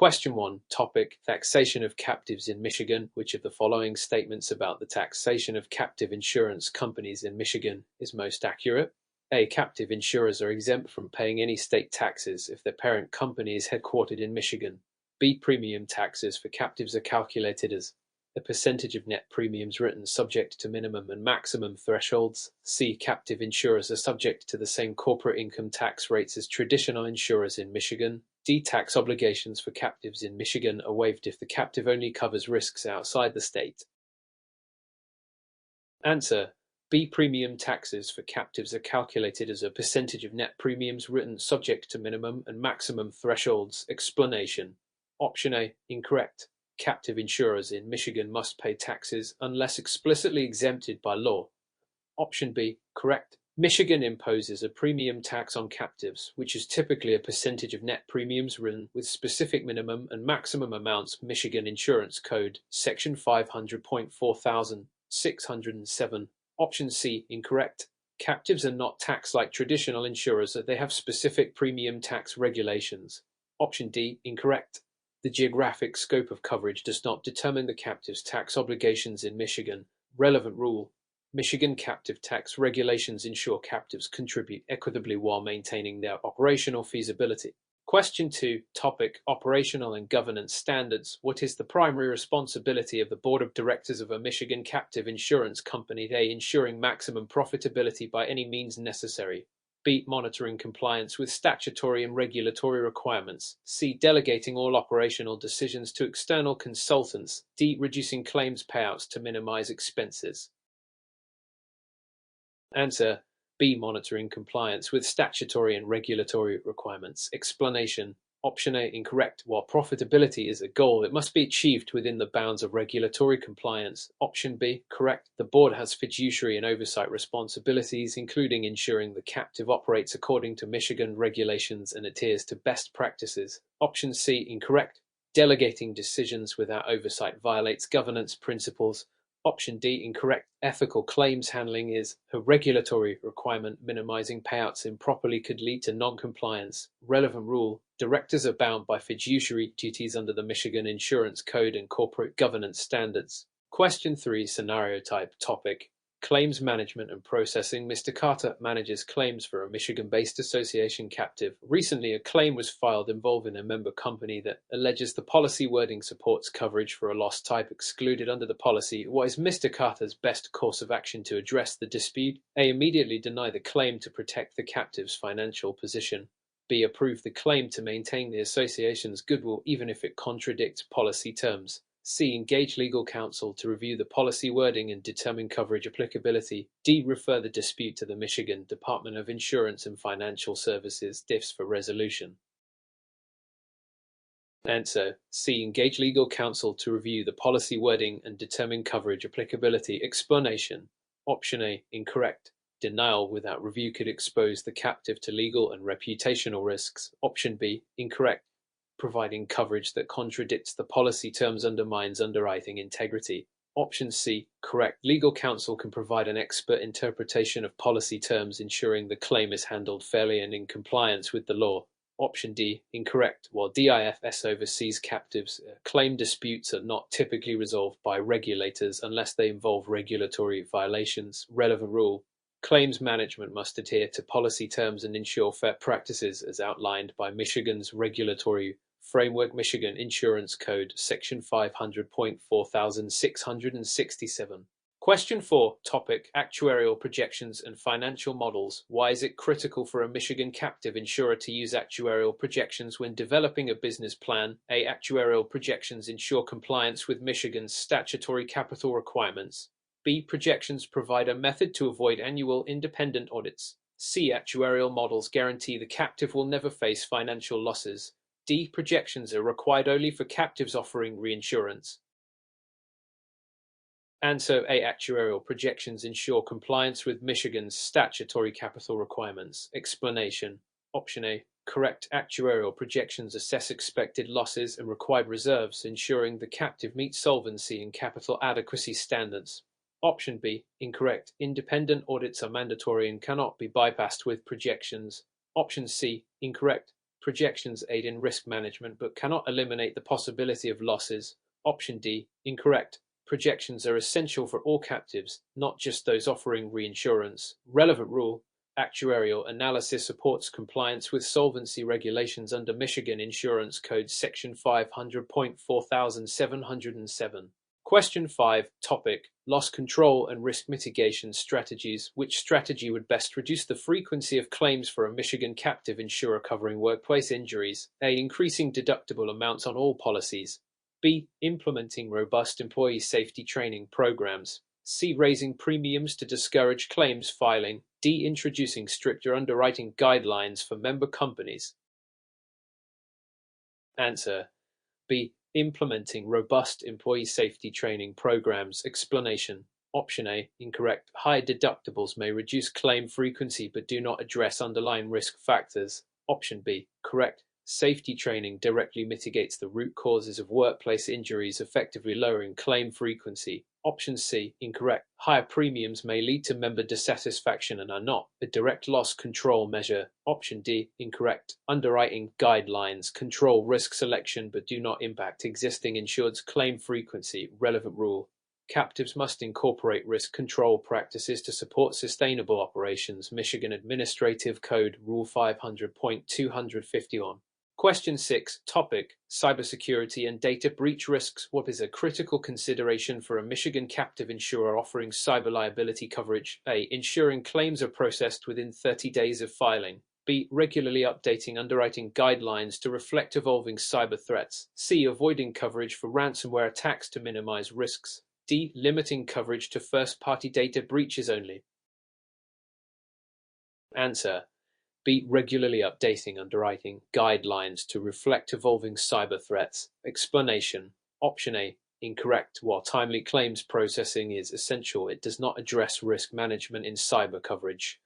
Question 1. Topic: Taxation of captives in Michigan. Which of the following statements about the taxation of captive insurance companies in Michigan is most accurate? A. Captive insurers are exempt from paying any state taxes if their parent company is headquartered in Michigan. B. Premium taxes for captives are calculated as a percentage of net premiums written subject to minimum and maximum thresholds. C. Captive insurers are subject to the same corporate income tax rates as traditional insurers in Michigan. D. Tax obligations for captives in Michigan are waived if the captive only covers risks outside the state. Answer: B. Premium taxes for captives are calculated as a percentage of net premiums written subject to minimum and maximum thresholds. Explanation. Option A. Incorrect. Captive insurers in Michigan must pay taxes unless explicitly exempted by law. Option B. Correct. Michigan imposes a premium tax on captives, which is typically a percentage of net premiums written with specific minimum and maximum amounts. Michigan Insurance Code, Section 500.4607. Option C. Incorrect. Captives are not taxed like traditional insurers, they have specific premium tax regulations. Option D. Incorrect. The geographic scope of coverage does not determine the captive's tax obligations in Michigan. Relevant rule: Michigan captive tax regulations ensure captives contribute equitably while maintaining their operational feasibility. Question 2. Topic: Operational and governance standards. What is the primary responsibility of the board of directors of a Michigan captive insurance company? A. Ensuring maximum profitability by any means necessary. B. Monitoring compliance with statutory and regulatory requirements. C. Delegating all operational decisions to external consultants. D. Reducing claims payouts to minimize expenses. Answer: B. Monitoring compliance with statutory and regulatory requirements. Explanation. Option A. Incorrect. While profitability is a goal, it must be achieved within the bounds of regulatory compliance. Option B. Correct. The board has fiduciary and oversight responsibilities, including ensuring the captive operates according to Michigan regulations and adheres to best practices. Option C. Incorrect. Delegating decisions without oversight violates governance principles. Option D. Incorrect. Ethical claims handling is a regulatory requirement. Minimizing payouts improperly could lead to non-compliance. Relevant rule: directors are bound by fiduciary duties under the Michigan Insurance Code and corporate governance standards. Question 3. Scenario type. Topic: Claims management and processing. Mr. Carter manages claims for a Michigan-based association captive. Recently, a claim was filed involving a member company that alleges the policy wording supports coverage for a loss type excluded under the policy. What is Mr. Carter's best course of action to address the dispute? A. Immediately deny the claim to protect the captive's financial position. B. Approve the claim to maintain the association's goodwill even if it contradicts policy terms. C. Engage legal counsel to review the policy wording and determine coverage applicability. D. Refer the dispute to the Michigan Department of Insurance and Financial Services (DIFS) for resolution. Answer: C. Engage legal counsel to review the policy wording and determine coverage applicability. Explanation. Option A. Incorrect. Denial without review could expose the captive to legal and reputational risks. Option B. Incorrect. Providing coverage that contradicts the policy terms undermines underwriting integrity. Option C. Correct. Legal counsel can provide an expert interpretation of policy terms, ensuring the claim is handled fairly and in compliance with the law. Option D. Incorrect. While DIFS oversees captives, claim disputes are not typically resolved by regulators unless they involve regulatory violations. Relevant rule: claims management must adhere to policy terms and ensure fair practices as outlined by Michigan's regulatory framework. Michigan Insurance Code, Section 500.4667. Question 4. Topic: Actuarial projections and financial models. Why is it critical for a Michigan captive insurer to use actuarial projections when developing a business plan? A. Actuarial projections ensure compliance with Michigan's statutory capital requirements. B. Projections provide a method to avoid annual independent audits. C. Actuarial models guarantee the captive will never face financial losses. D. Projections are required only for captives offering reinsurance. Answer A. Actuarial projections ensure compliance with Michigan's statutory capital requirements. Explanation. Option A. Correct. Actuarial projections assess expected losses and required reserves, ensuring the captive meets solvency and capital adequacy standards. Option B. Incorrect. Independent audits are mandatory and cannot be bypassed with projections. Option C. Incorrect. Projections aid in risk management but cannot eliminate the possibility of losses. Option D, incorrect. Projections are essential for all captives, not just those offering reinsurance. Relevant rule: actuarial analysis supports compliance with solvency regulations under Michigan Insurance Code Section 500.4707. Question 5. Topic: Loss control and risk mitigation strategies. Which strategy would best reduce the frequency of claims for a Michigan captive insurer covering workplace injuries? A. Increasing deductible amounts on all policies. B. Implementing robust employee safety training programs. C. Raising premiums to discourage claims filing. D. Introducing stricter underwriting guidelines for member companies. Answer: B. Implementing robust employee safety training programs. Explanation: Option A, incorrect. High deductibles may reduce claim frequency but do not address underlying risk factors. Option B, correct. Safety training directly mitigates the root causes of workplace injuries, effectively lowering claim frequency. Option C, incorrect. Higher premiums may lead to member dissatisfaction and are not a direct loss control measure. Option D, incorrect. Underwriting guidelines control risk selection but do not impact existing insured's claim frequency. Relevant rule: captives must incorporate risk control practices to support sustainable operations. Michigan Administrative Code Rule 500.251. Question 6. Topic: Cybersecurity and data breach risks. What is a critical consideration for a Michigan captive insurer offering cyber liability coverage? A. Ensuring claims are processed within 30 days of filing. B. Regularly updating underwriting guidelines to reflect evolving cyber threats. C. Avoiding coverage for ransomware attacks to minimize risks. D. Limiting coverage to first-party data breaches only. Answer: B. Regularly updating underwriting guidelines to reflect evolving cyber threats. Explanation: Option A, incorrect. While timely claims processing is essential, it does not address risk management in cyber coverage.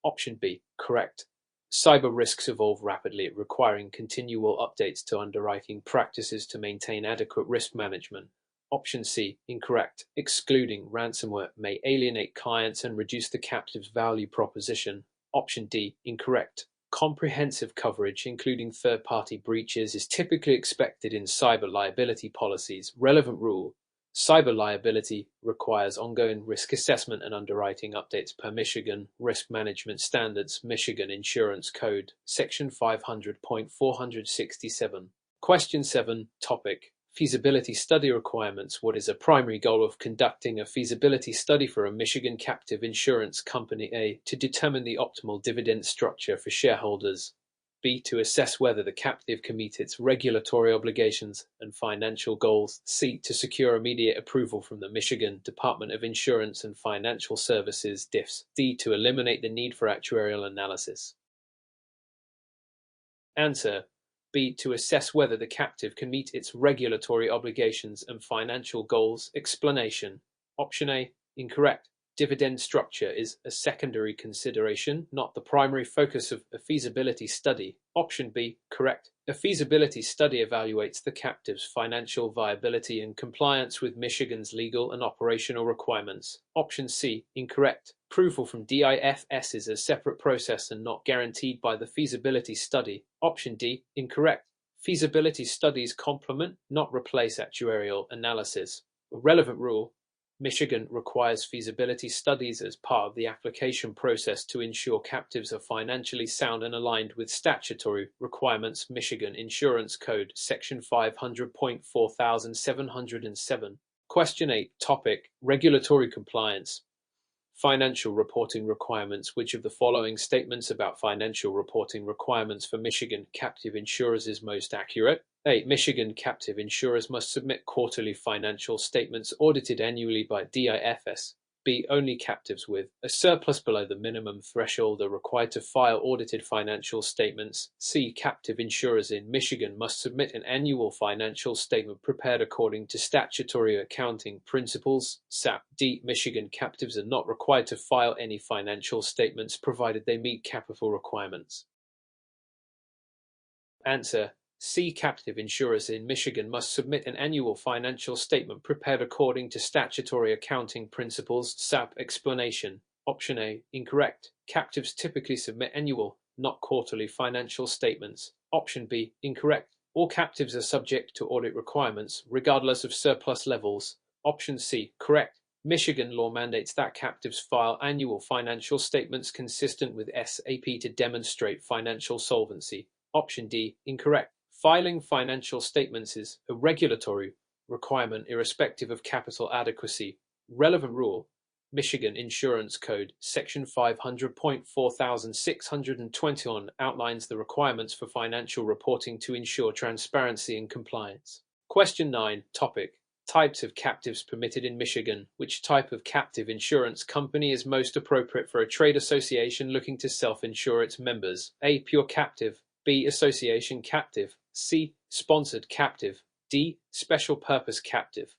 Option B, correct. Cyber risks evolve rapidly, requiring continual updates to underwriting practices to maintain adequate risk management. Option C, incorrect. Excluding ransomware may alienate clients and reduce the captive's value proposition. Option D, incorrect. Comprehensive coverage, including third-party breaches, is typically expected in cyber liability policies. Relevant rule: cyber liability requires ongoing risk assessment and underwriting updates per Michigan Risk Management Standards, Michigan Insurance Code, Section 500.467. Question 7. Topic: Feasibility study requirements. What is a primary goal of conducting a feasibility study for a Michigan captive insurance company? A. To determine the optimal dividend structure for shareholders. B. To assess whether the captive can meet its regulatory obligations and financial goals. C. To secure immediate approval from the Michigan Department of Insurance and Financial Services (DIFS). D. To eliminate the need for actuarial analysis. Answer: B. To assess whether the captive can meet its regulatory obligations and financial goals. Explanation: Option A, incorrect. Dividend structure is a secondary consideration, not the primary focus of a feasibility study. Option B, correct. A feasibility study evaluates the captive's financial viability and compliance with Michigan's legal and operational requirements. Option C, incorrect. Approval from DIFS is a separate process and not guaranteed by the feasibility study. Option D, incorrect. Feasibility studies complement, not replace actuarial analysis. A relevant rule: Michigan requires feasibility studies as part of the application process to ensure captives are financially sound and aligned with statutory requirements. Michigan Insurance Code, Section 500.4707. Question 8. Topic: Regulatory compliance. Financial reporting requirements. Which of the following statements about financial reporting requirements for Michigan captive insurers is most accurate? A. Michigan captive insurers must submit quarterly financial statements audited annually by DIFS. B. Only captives with a surplus below the minimum threshold are required to file audited financial statements. C. Captive insurers in Michigan must submit an annual financial statement prepared according to statutory accounting principles. SAP. D. Michigan captives are not required to file any financial statements provided they meet capital requirements. Answer: C. Captive insurers in Michigan must submit an annual financial statement prepared according to statutory accounting principles. SAP. Explanation: Option A, incorrect. Captives typically submit annual, not quarterly financial statements. Option B, incorrect. All captives are subject to audit requirements, regardless of surplus levels. Option C, correct. Michigan law mandates that captives file annual financial statements consistent with SAP to demonstrate financial solvency. Option D, incorrect. Filing financial statements is a regulatory requirement irrespective of capital adequacy. Relevant rule: Michigan Insurance Code, Section 500.4621 outlines the requirements for financial reporting to ensure transparency and compliance. Question 9. Topic: Types of captives permitted in Michigan. Which type of captive insurance company is most appropriate for a trade association looking to self-insure its members? A. Pure captive. B. Association captive. C. Sponsored captive. D. Special purpose captive.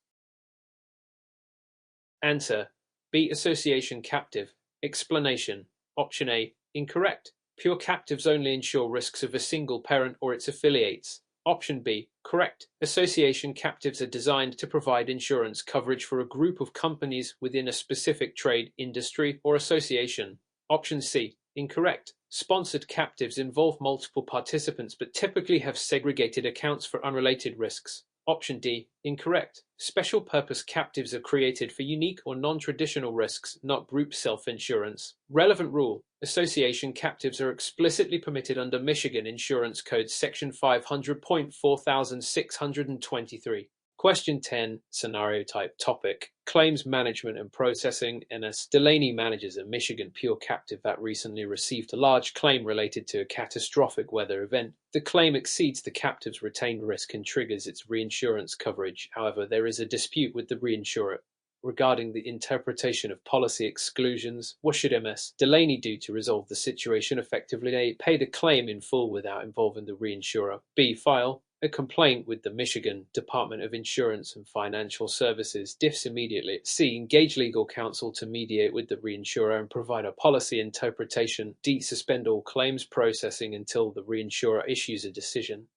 Answer: B. Association captive. Explanation: Option A, incorrect. Pure captives only insure risks of a single parent or its affiliates. Option B, correct. Association captives are designed to provide insurance coverage for a group of companies within a specific trade, industry, or association. Option C, incorrect. Sponsored captives involve multiple participants but typically have segregated accounts for unrelated risks. Option D, incorrect. Special purpose captives are created for unique or non-traditional risks, not group self-insurance. Relevant rule: association captives are explicitly permitted under Michigan Insurance Code Section 500.4623. Question 10, scenario type. Topic: Claims management and processing. NS Delaney manages a Michigan pure captive that recently received a large claim related to a catastrophic weather event. The claim exceeds the captive's retained risk and triggers its reinsurance coverage. However, there is a dispute with the reinsurer regarding the interpretation of policy exclusions. What should MS Delaney do to resolve the situation effectively? A. Pay the claim in full without involving the reinsurer. B. File a complaint with the Michigan Department of Insurance and Financial Services. Diffs immediately. C. Engage legal counsel to mediate with the reinsurer and provide a policy interpretation. D. Suspend all claims processing until the reinsurer issues a decision.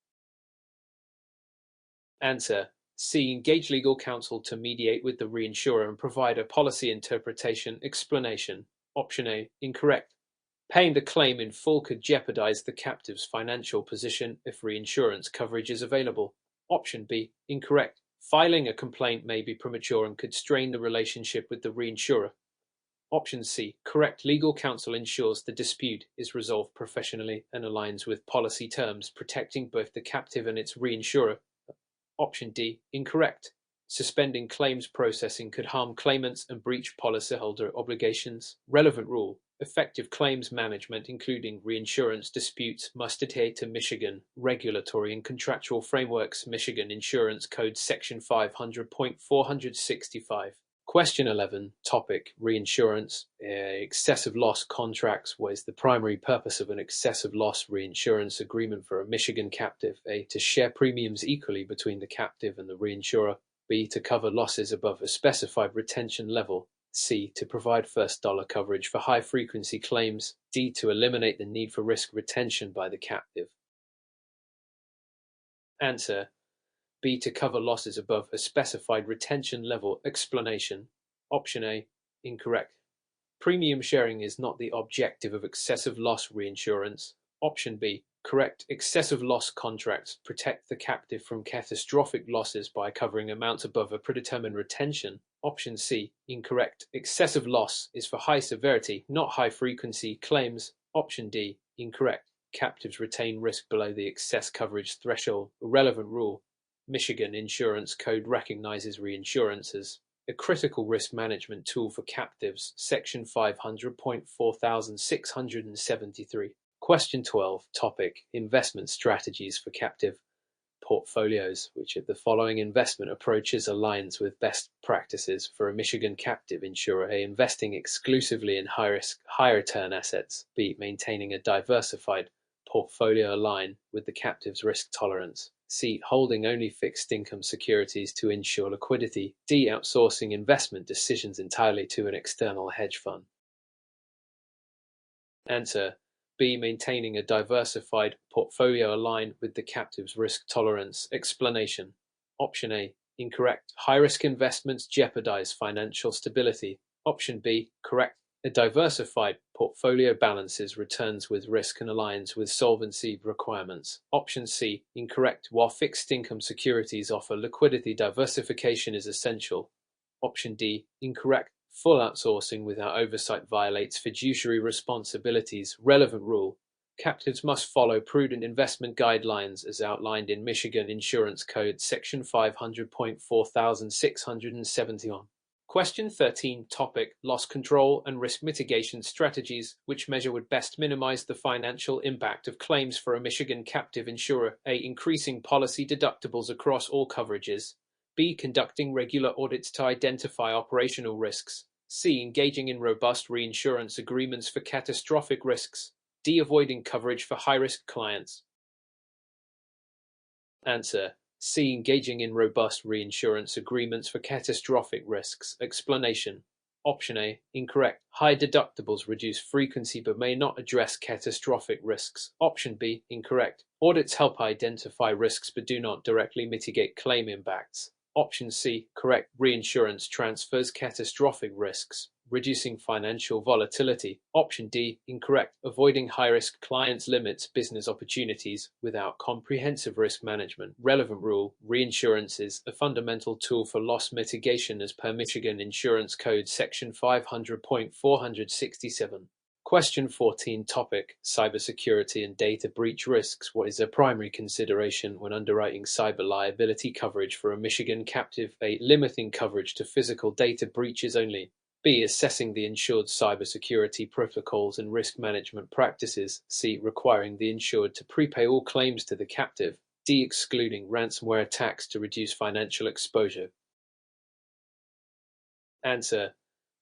Answer: C. Engage legal counsel to mediate with the reinsurer and provide a policy interpretation. Explanation: Option A, incorrect. Paying the claim in full could jeopardize the captive's financial position if reinsurance coverage is available. Option B, incorrect. Filing a complaint may be premature and could strain the relationship with the reinsurer. Option C, correct. Legal counsel ensures the dispute is resolved professionally and aligns with policy terms, protecting both the captive and its reinsurer. Option D, incorrect. Suspending claims processing could harm claimants and breach policyholder obligations. Relevant rule: effective claims management, including reinsurance disputes, must adhere to Michigan regulatory and contractual frameworks. Michigan Insurance Code Section 500.465. Question 11. Topic: Reinsurance. Excessive loss contracts. What is the primary purpose of an excessive loss reinsurance agreement for a Michigan captive? A. To share premiums equally between the captive and the reinsurer. B. To cover losses above a specified retention level. C. To provide first dollar coverage for high-frequency claims. D. To eliminate the need for risk retention by the captive. Answer: B. To cover losses above a specified retention level. Explanation: Option A, incorrect. Premium sharing is not the objective of excessive loss reinsurance. Option B, correct. Excessive loss contracts protect the captive from catastrophic losses by covering amounts above a predetermined retention. Option C, incorrect. Excessive loss is for high severity, not high frequency claims. Option D, incorrect. Captives retain risk below the excess coverage threshold. A relevant rule: Michigan Insurance Code recognizes reinsurance as a critical risk management tool for captives. Section 500.4673. Question 12. Topic: Investment strategies for captive portfolios. Which of the following investment approaches aligns with best practices for a Michigan captive insurer? A. Investing exclusively in high-risk, high-return assets. B. Maintaining a diversified portfolio aligned with the captive's risk tolerance. C. Holding only fixed income securities to ensure liquidity. D. Outsourcing investment decisions entirely to an external hedge fund. Answer: B. Maintaining a diversified portfolio aligned with the captive's risk tolerance. Explanation: Option A, incorrect. High-risk investments jeopardize financial stability. Option B, correct. A diversified portfolio balances returns with risk and aligns with solvency requirements. Option C, incorrect. While fixed income securities offer liquidity, diversification is essential. Option D, incorrect. Full outsourcing without oversight violates fiduciary responsibilities. Relevant rule. Captives must follow prudent investment guidelines as outlined in Michigan Insurance Code Section 500.4671. Question 13. Topic: Loss control and risk mitigation strategies. Which measure would best minimize the financial impact of claims for a Michigan captive insurer? A. Increasing policy deductibles across all coverages. B. Conducting regular audits to identify operational risks. C. Engaging in robust reinsurance agreements for catastrophic risks. D. Avoiding coverage for high-risk clients. Answer: C. Engaging in robust reinsurance agreements for catastrophic risks. Explanation. Option A, incorrect. High deductibles reduce frequency but may not address catastrophic risks. Option B, incorrect. Audits help identify risks but do not directly mitigate claim impacts. Option C, correct. Reinsurance transfers catastrophic risks, reducing financial volatility. Option D, incorrect. Avoiding high-risk clients limits business opportunities without comprehensive risk management. Relevant rule: reinsurance is a fundamental tool for loss mitigation as per Michigan Insurance Code Section 500.467. Question 14. Topic: Cybersecurity and data breach risks. What is a primary consideration when underwriting cyber liability coverage for a Michigan captive? A. Limiting coverage to physical data breaches only. B. Assessing the insured's cybersecurity protocols and risk management practices. C. Requiring the insured to prepay all claims to the captive. D. Excluding ransomware attacks to reduce financial exposure. Answer: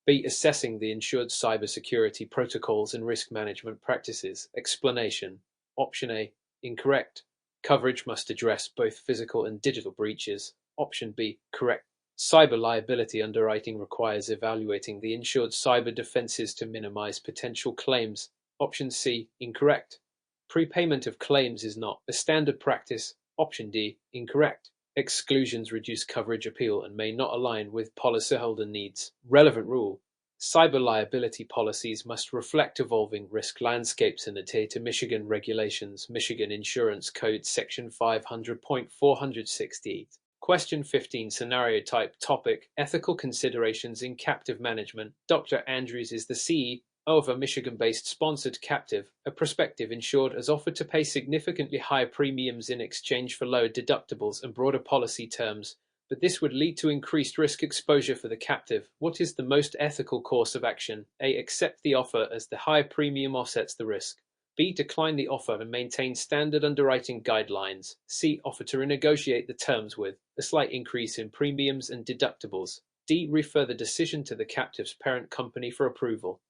B. Assessing the insured's cybersecurity protocols and risk management practices. Explanation. Option A, incorrect. Coverage must address both physical and digital breaches. Option B, correct. Cyber liability underwriting requires evaluating the insured's cyber defenses to minimize potential claims. Option C, incorrect. Prepayment of claims is not a standard practice. Option D, incorrect. Exclusions reduce coverage appeal and may not align with policyholder needs. Relevant rule: cyber liability policies must reflect evolving risk landscapes and adhere to Michigan regulations. Michigan Insurance Code Section 500.468. Question 15. Scenario type. Topic: Ethical considerations in captive management. Dr. Andrews is the CEO of a Michigan-based sponsored captive. A prospective insured has offered to pay significantly higher premiums in exchange for lower deductibles and broader policy terms, but this would lead to increased risk exposure for the captive. What is the most ethical course of action? A. Accept the offer as the higher premium offsets the risk. B. Decline the offer and maintain standard underwriting guidelines. C. Offer to renegotiate the terms with a slight increase in premiums and deductibles. D. Refer the decision to the captive's parent company for approval.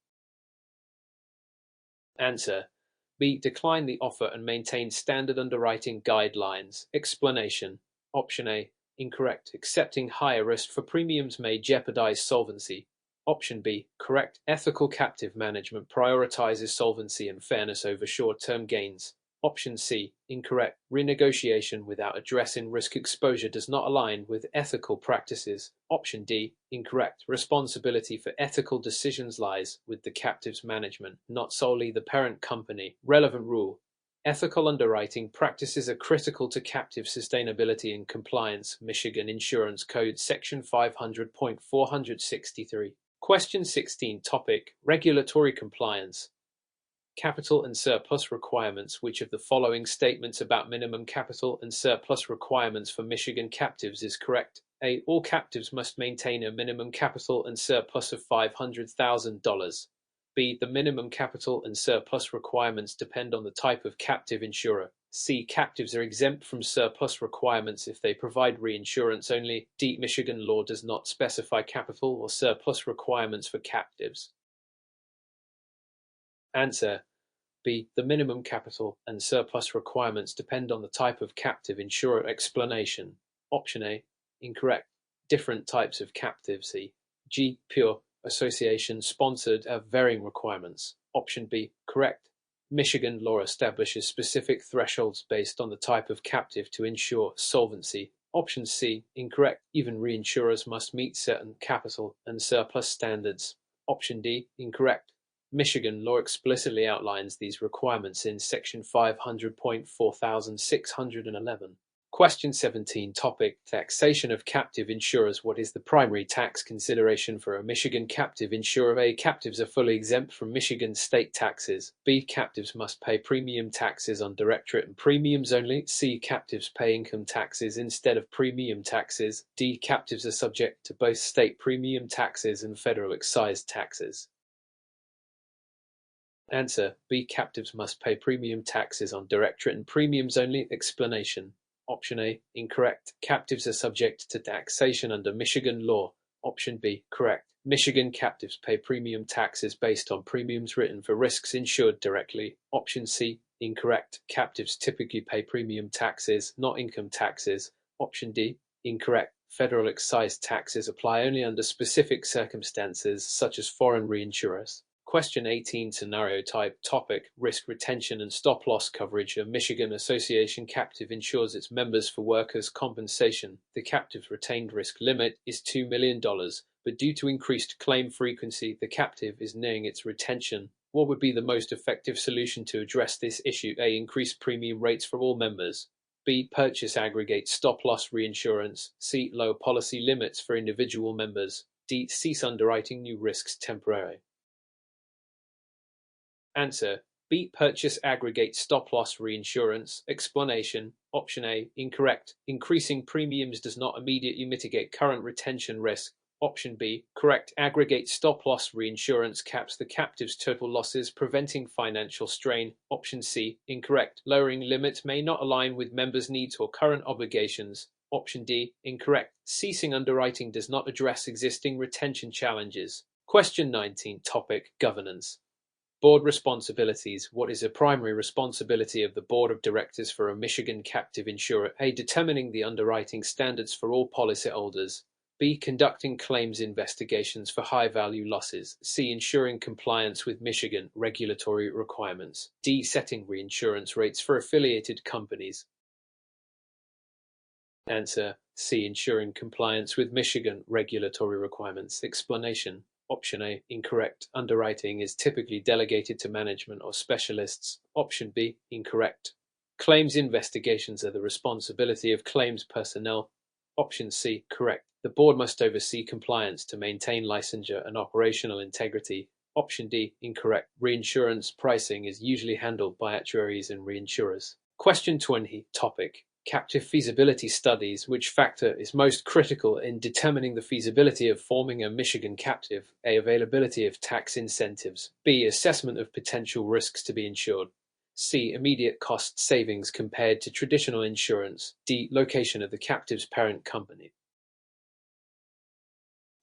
Answer: B. Decline the offer and maintain standard underwriting guidelines. Explanation. Option A, incorrect. Accepting higher risk for premiums may jeopardize solvency. Option B, correct. Ethical captive management prioritizes solvency and fairness over short-term gains. Option C, incorrect. Renegotiation without addressing risk exposure does not align with ethical practices. Option D, incorrect. Responsibility for ethical decisions lies with the captive's management, not solely the parent company. Relevant rule: ethical underwriting practices are critical to captive sustainability and compliance. Michigan Insurance Code Section 500.463. Question 16. Topic: Regulatory compliance. Capital and surplus requirements. Which of the following statements about minimum capital and surplus requirements for Michigan captives is correct? A. All captives must maintain a minimum capital and surplus of $500,000. B. The minimum capital and surplus requirements depend on the type of captive insurer. C. Captives are exempt from surplus requirements if they provide reinsurance only. D. Michigan law does not specify capital or surplus requirements for captives. Answer: B. The minimum capital and surplus requirements depend on the type of captive insurer. Explanation. Option A, incorrect. Different types of captives, e.g. pure, association, sponsored, have varying requirements. Option B, correct. Michigan law establishes specific thresholds based on the type of captive to ensure solvency. Option C, incorrect. Even reinsurers must meet certain capital and surplus standards. Option D, incorrect. Michigan law explicitly outlines these requirements in Section 500.4611. Question 17. Topic: Taxation of captive insurers. What is the primary tax consideration for a Michigan captive insurer? A. Captives are fully exempt from Michigan state taxes. B. Captives must pay premium taxes on direct written premiums only. C. Captives pay income taxes instead of premium taxes. D. Captives are subject to both state premium taxes and federal excise taxes. Answer: B. Captives must pay premium taxes on direct written premiums only. Explanation: Option A, incorrect. Captives are subject to taxation under Michigan law. Option B, correct. Michigan captives pay premium taxes based on premiums written for risks insured directly. Option C, incorrect. Captives typically pay premium taxes, not income taxes. Option D, incorrect. Federal excise taxes apply only under specific circumstances, such as foreign reinsurers. Question 18. Scenario type. Topic: Risk retention and stop-loss coverage. A Michigan Association captive insures its members for workers' compensation. The captive's retained risk limit is $2 million, but due to increased claim frequency, the captive is nearing its retention. What would be the most effective solution to address this issue? A. Increase premium rates for all members. B. Purchase aggregate stop-loss reinsurance. C. Lower policy limits for individual members. D. Cease underwriting new risks temporarily. Answer: B. Purchase aggregate stop-loss reinsurance. Explanation: Option A, incorrect. Increasing premiums does not immediately mitigate current retention risk. Option B, correct. Aggregate stop-loss reinsurance caps the captive's total losses, preventing financial strain. Option C, incorrect. Lowering limits may not align with members' needs or current obligations. Option D, incorrect. Ceasing underwriting does not address existing retention challenges. Question 19. Topic: Governance. Board responsibilities. What is a primary responsibility of the board of directors for a Michigan captive insurer? A. Determining the underwriting standards for all policyholders. B. Conducting claims investigations for high-value losses. C. Ensuring compliance with Michigan regulatory requirements. D. Setting reinsurance rates for affiliated companies. Answer: C. Ensuring compliance with Michigan regulatory requirements. Explanation: Option A, incorrect. Underwriting is typically delegated to management or specialists. Option B, incorrect. Claims investigations are the responsibility of claims personnel. Option C, correct. The board must oversee compliance to maintain licensure and operational integrity. Option D, incorrect. Reinsurance pricing is usually handled by actuaries and reinsurers. Question 20. Topic: Captive feasibility studies. Which factor is most critical in determining the feasibility of forming a Michigan captive? A. Availability of tax incentives. B. Assessment of potential risks to be insured. C. Immediate cost savings compared to traditional insurance. D. Location of the captive's parent company.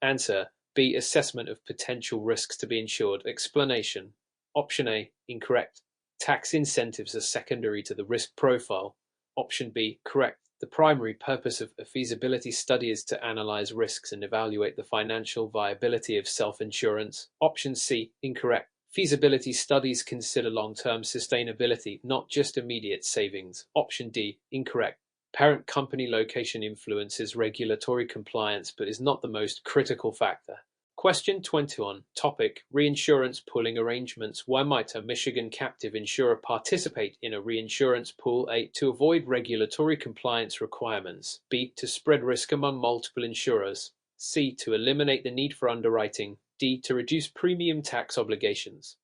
Answer: B. Assessment of potential risks to be insured. Explanation: Option A, incorrect. Tax incentives are secondary to the risk profile. Option B, correct. The primary purpose of a feasibility study is to analyze risks and evaluate the financial viability of self-insurance. Option C, incorrect. Feasibility studies consider long-term sustainability, not just immediate savings. Option D, incorrect. Parent company location influences regulatory compliance but is not the most critical factor. Question 21. Topic: Reinsurance pooling arrangements. Why might a Michigan captive insurer participate in a reinsurance pool? A. To avoid regulatory compliance requirements. B. To spread risk among multiple insurers. C. To eliminate the need for underwriting. D. To reduce premium tax obligations.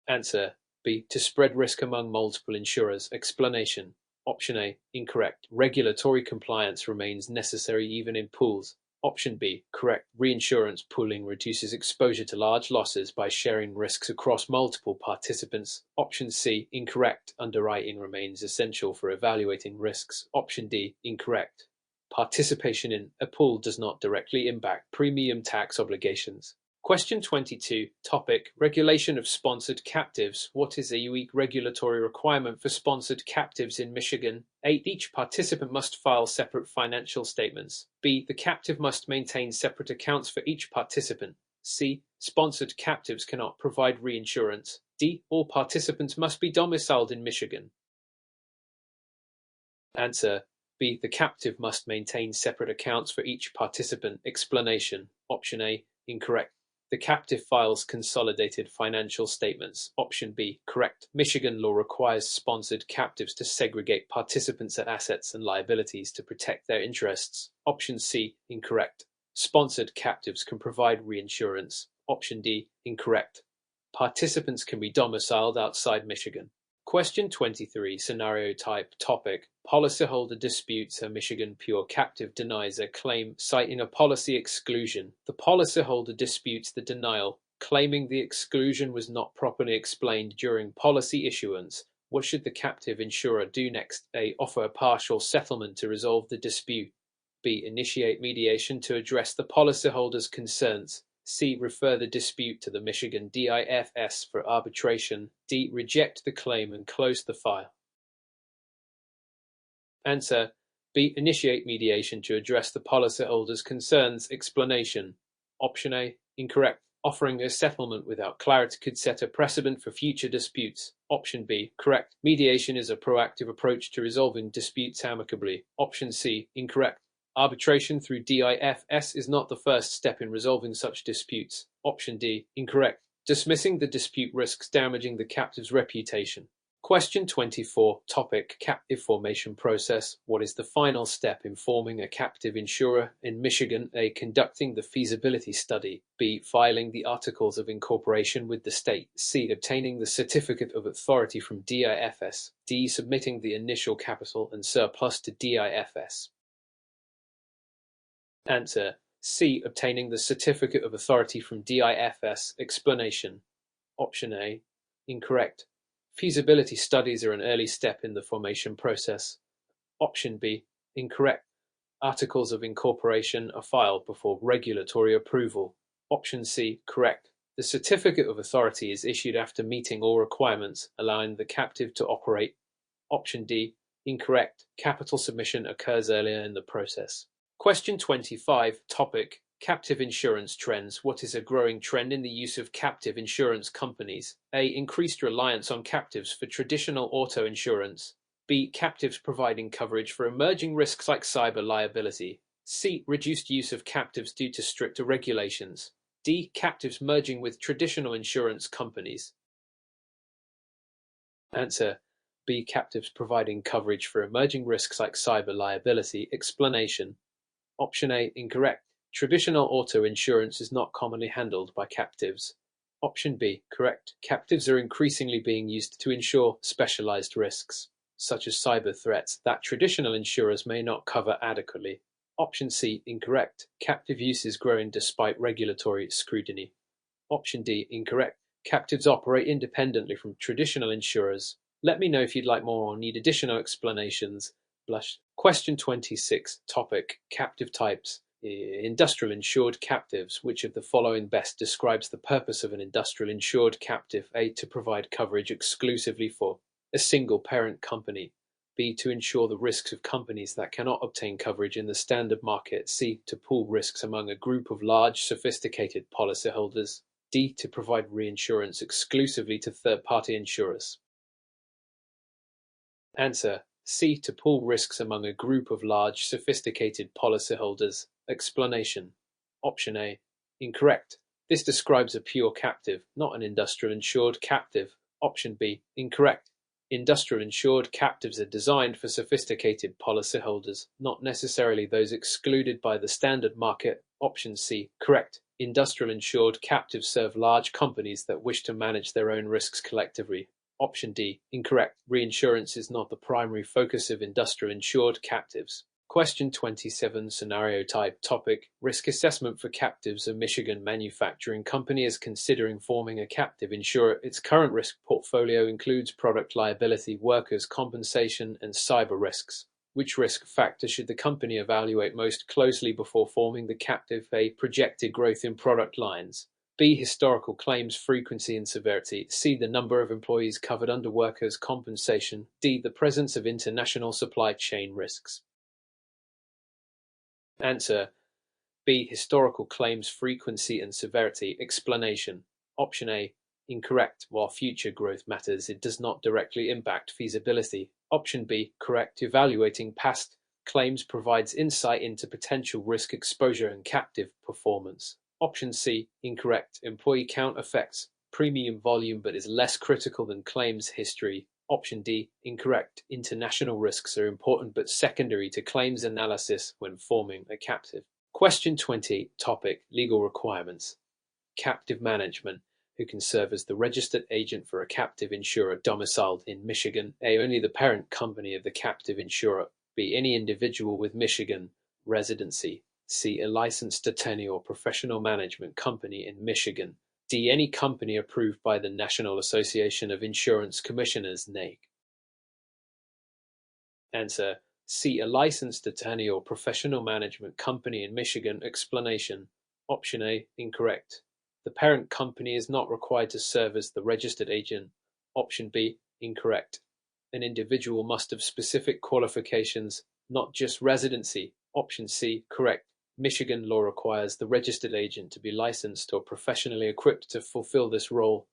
Answer: B. To spread risk among multiple insurers. Explanation: Option A, incorrect. Regulatory compliance remains necessary even in pools. Option B, correct. Reinsurance pooling reduces exposure to large losses by sharing risks across multiple participants. Option C, incorrect. Underwriting remains essential for evaluating risks. Option D, incorrect. Participation in a pool does not directly impact premium tax obligations. Question 22. Topic: Regulation of sponsored captives. What is a unique regulatory requirement for sponsored captives in Michigan? A. Each participant must file separate financial statements. B. The captive must maintain separate accounts for each participant. C. Sponsored captives cannot provide reinsurance. D. All participants must be domiciled in Michigan. Answer: B. The captive must maintain separate accounts for each participant. Explanation: Option A, incorrect. The captive files consolidated financial statements. Option B, correct. Michigan law requires sponsored captives to segregate participants' assets and liabilities to protect their interests. Option C, incorrect. Sponsored captives can provide reinsurance. Option D, incorrect. Participants can be domiciled outside Michigan. Question 23, scenario type topic. Policyholder disputes a Michigan pure captive denies a claim citing a policy exclusion. The policyholder disputes the denial, claiming the exclusion was not properly explained during policy issuance. What should the captive insurer do next? A. Offer a partial settlement to resolve the dispute. B. Initiate mediation to address the policyholder's concerns. C. Refer the dispute to the Michigan DIFS for arbitration. D. Reject the claim and close the file. Answer. B. Initiate mediation to address the policyholder's concerns. Explanation. Option A. Incorrect. Offering a settlement without clarity could set a precedent for future disputes. Option B. Correct. Mediation is a proactive approach to resolving disputes amicably. Option C. Incorrect. Arbitration through DIFS is not the first step in resolving such disputes. Option D, incorrect. Dismissing the dispute risks damaging the captive's reputation. Question 24, topic, captive formation process. What is the final step in forming a captive insurer in Michigan? A. Conducting the feasibility study. B. Filing the articles of incorporation with the state. C. Obtaining the certificate of authority from DIFS. D. Submitting the initial capital and surplus to DIFS. Answer. C. Obtaining the certificate of authority from DIFS. Explanation. Option A. Incorrect. Feasibility studies are an early step in the formation process. Option B. Incorrect. Articles of incorporation are filed before regulatory approval. Option C. Correct. The certificate of authority is issued after meeting all requirements, allowing the captive to operate. Option D. Incorrect. Capital submission occurs earlier in the process. Question 25, topic, captive insurance trends. What is a growing trend in the use of captive insurance companies? A. Increased reliance on captives for traditional auto insurance. B. Captives providing coverage for emerging risks like cyber liability. C. Reduced use of captives due to stricter regulations. D. Captives merging with traditional insurance companies. Answer. B. Captives providing coverage for emerging risks like cyber liability. Explanation. Option A, incorrect. Traditional auto insurance is not commonly handled by captives. Option B, correct. Captives are increasingly being used to insure specialized risks, such as cyber threats, that traditional insurers may not cover adequately. Option C, incorrect. Captive use is growing despite regulatory scrutiny. Option D, incorrect. Captives operate independently from traditional insurers. Let me know if you'd like more or need additional explanations. Question 26, topic, captive types. Industrial insured captives. Which of the following best describes the purpose of an industrial insured captive? A. To provide coverage exclusively for a single parent company. B. To insure the risks of companies that cannot obtain coverage in the standard market. C. To pool risks among a group of large, sophisticated policyholders. D. To provide reinsurance exclusively to third-party insurers. Answer. C. To pool risks among a group of large, sophisticated policyholders. Explanation. Option A. Incorrect. This describes a pure captive, not an industrial insured captive. Option B. Incorrect. Industrial insured captives are designed for sophisticated policyholders, not necessarily those excluded by the standard market. Option C. Correct. Industrial insured captives serve large companies that wish to manage their own risks collectively. Option D, incorrect. Reinsurance is not the primary focus of industrial insured captives. Question 27, scenario type topic, risk assessment for captives. A Michigan manufacturing company is considering forming a captive insurer. Its current risk portfolio includes product liability, workers' compensation, and cyber risks. Which risk factor should the company evaluate most closely before forming the captive? A. Projected growth in product lines. B. Historical claims frequency and severity. C. The number of employees covered under workers' compensation. D. The presence of international supply chain risks. Answer. B. Historical claims frequency and severity. Explanation. Option A. Incorrect. While future growth matters, it does not directly impact feasibility. Option B. Correct. Evaluating past claims provides insight into potential risk exposure and captive performance. Option C, incorrect. Employee count affects premium volume but is less critical than claims history. Option D, incorrect. International risks are important but secondary to claims analysis when forming a captive. Question 20, topic, legal requirements. Captive management, who can serve as the registered agent for a captive insurer domiciled in Michigan. A, only the parent company of the captive insurer. B, any individual with Michigan residency. C, a licensed attorney or professional management company in Michigan. D, any company approved by the National Association of Insurance Commissioners, NAIC. Answer: C, a licensed attorney or professional management company in Michigan. Explanation: Option A, incorrect. The parent company is not required to serve as the registered agent. Option B, incorrect. An individual must have specific qualifications, not just residency. Option C, correct. Michigan law requires the registered agent to be licensed or professionally equipped to fulfill this role.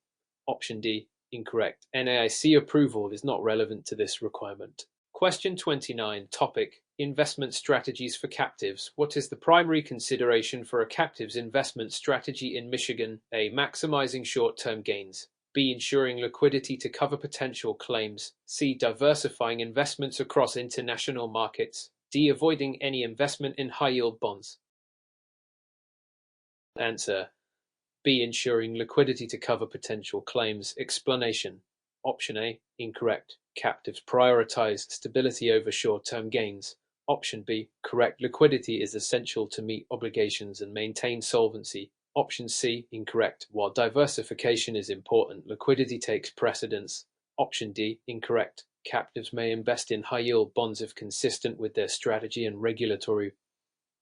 Option D, incorrect. NAIC approval is not relevant to this requirement. Question 29, topic, investment strategies for captives. What is the primary consideration for a captive's investment strategy in Michigan? A, maximizing short-term gains. B, ensuring liquidity to cover potential claims. C, diversifying investments across international markets. D, avoiding any investment in high-yield bonds. Answer: B, ensuring liquidity to cover potential claims. Explanation: Option A, incorrect. Captives prioritize stability over short-term gains. Option B, correct. Liquidity is essential to meet obligations and maintain solvency. Option C, incorrect. While diversification is important, liquidity takes precedence. Option D, incorrect. Captives may invest in high-yield bonds if consistent with their strategy and regulatory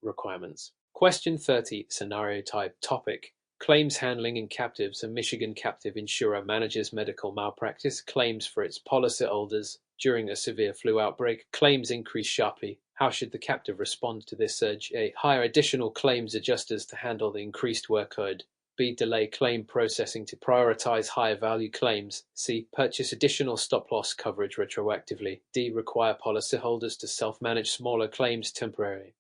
requirements. Question 30, scenario type, topic, claims handling in captives. A Michigan captive insurer manages medical malpractice claims for its policyholders. During a severe flu outbreak, claims increase sharply. How should the captive respond to this surge? A, hire additional claims adjusters to handle the increased workload. B, delay claim processing to prioritize higher value claims. C, purchase additional stop-loss coverage retroactively. D, require policyholders to self-manage smaller claims temporarily.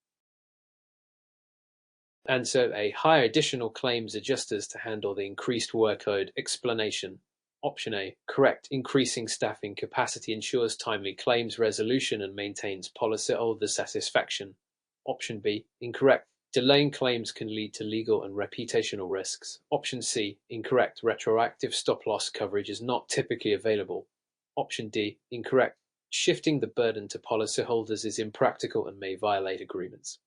Answer A, hire additional claims adjusters to handle the increased workload. Explanation: Option A, correct. Increasing staffing capacity ensures timely claims resolution and maintains policyholder satisfaction. Option B, incorrect. Delaying claims can lead to legal and reputational risks. Option C, incorrect. Retroactive stop-loss coverage is not typically available. Option D, incorrect. Shifting the burden to policyholders is impractical and may violate agreements.